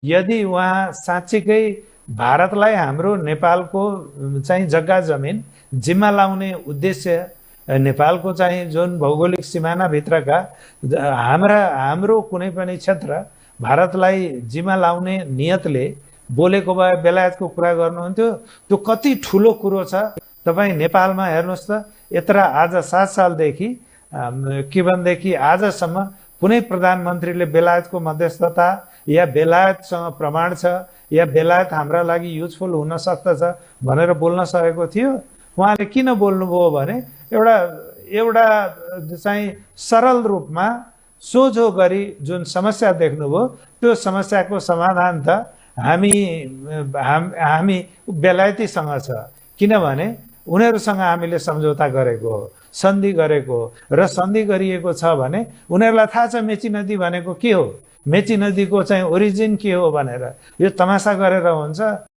यदि उहाँ साँच्चीकै भारतलाई हाम्रो नेपालको चाहिँ जग्गा जमिन जिम्मा लाउने उद्देश्य, नेपालको चाहिँ जुन भौगोलिक सिमानाभित्रका हाम्रो कुनै पनि क्षेत्र भारतलाई जिम्मा लाउने नियतले बोलेको भए बेलायतको कुरा गर्नुहुन्थ्यो। त्यो कति ठुलो कुरो छ। तपाईँ नेपालमा हेर्नुहोस् त, यत्र आज 7 सालदेखि के भनेदेखि आजसम्म कुनै प्रधानमन्त्रीले बेलायतको मध्यस्थता या बेलायतसँग प्रमाण छ या बेलायत हाम्रा लागि युजफुल हुन सक्दछ भनेर बोल्न सकेको थियो? उहाँले किन बोल्नुभयो भने एउटा चाहिँ सरल रूपमा सोझो गरी जुन समस्या देख्नुभयो त्यो समस्याको समाधान त हामी बेलायतीसँग छ, किनभने उनीहरूसँग हामीले सम्झौता गरेको हो, सन्धि गरेको हो र सन्धि गरिएको छ भने उनीहरूलाई थाहा छ मेची नदी भनेको के हो, मेची नदीको चाहिँ ओरिजिन के हो भनेर। यो तमासा गरेर हुन्छ?